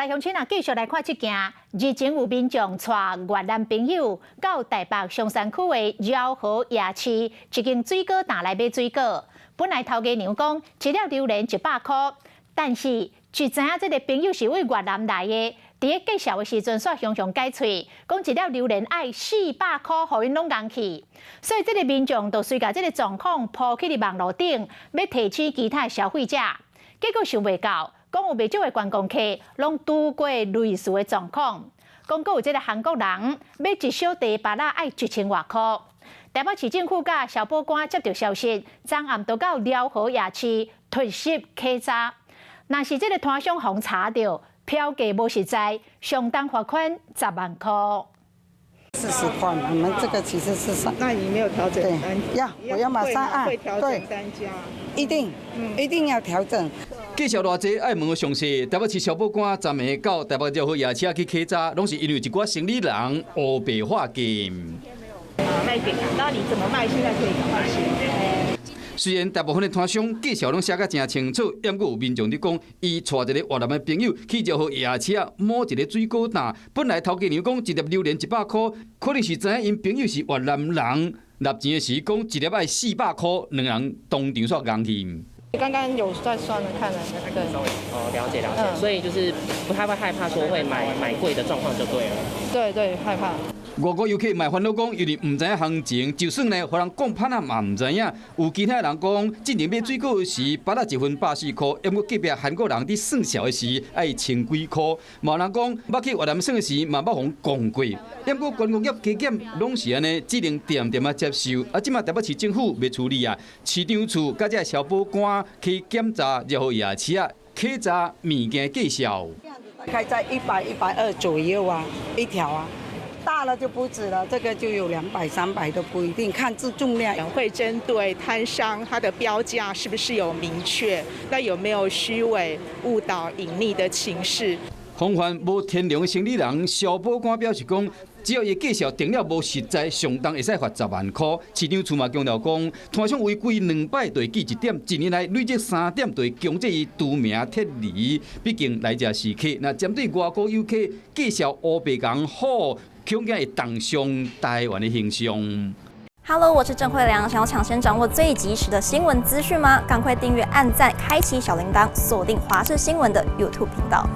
来乡亲啊，继续来看这件。日前有民众带越南朋友到台北松山区的饶河夜市一间水果摊来买水果。本来头家娘讲一粒榴莲100块，但是就知影这个朋友是位越南来的。伫咧介绍的时阵，煞雄雄解喙，讲一粒榴莲要400块，互因拢硬去。所以这个民众就随甲这个状况抛去伫网络顶，要提醒其他消费者。结果想袂到。讲有袂少的观光客拢拄过类似的状况，讲阁有这个韩国人买一小袋芭乐要1000多块。台北市政府甲消保官接到消息，昨暗都到饶河夜市突袭客查，若是这个摊商互查到票价无实在，相当罚款10万块。40块，我们这个其实是那你没有调整单价？我要马上按，会调整单价，一定要调整。介绍偌济爱问个详细，台北市消保官昨暝到台北饶河夜市去考察，拢是因为一寡生意人乌白化金。卖给那你怎么卖？现在可以赶快写。虽然大部分的摊商介绍拢写甲真清楚，抑阁有民众伫讲，伊带一个越南的朋友去饶河夜市摸一个水果摊，本来头家娘讲一粒榴莲100块，可能是知影因朋友是越南人，纳钱的时讲一粒要400块，两人当场煞硬去。刚刚有在算了，看了，对，稍微了解，所以就是不太会害怕说会买贵的状况就对了。对，害怕。外国游客卖烦恼讲，因为唔知影行情，就算呢，互人讲歹啊嘛唔知影。有其他人讲，进前买水果时，芭乐1份84块，抑过隔壁韩国人伫算小的时，爱千几块。嘛有人讲，捌去越南算的时，嘛捌互讲过。抑过观光业加减，拢是安尼，只能点点啊接受。即马台北市政府要处理啊，市长处甲这消保官去检查饶河夜市考察物件介绍。开在100、120左右啊，一条啊。大了就不止了，这个就有200、300都不一定，看重量。会针对摊商它的标价是不是有明确，那有没有虚伪、误导、隐匿的情势？防范无天良的生理人，消保官表示讲，只要伊介绍定了无实在，上当会使罚10万块。市长处嘛强调讲，摊商违规2摆就会记1点，一年来累积3点就会强制伊除名撤离。毕竟来者是客，那针对外国游客介绍乌白讲好。恐惊会当伤台湾的形象。Hello， 我是郑慧良。想要抢先掌握最及时的新闻资讯吗？赶快订阅、按赞、开启小铃铛，锁定华视新闻的 YouTube 频道。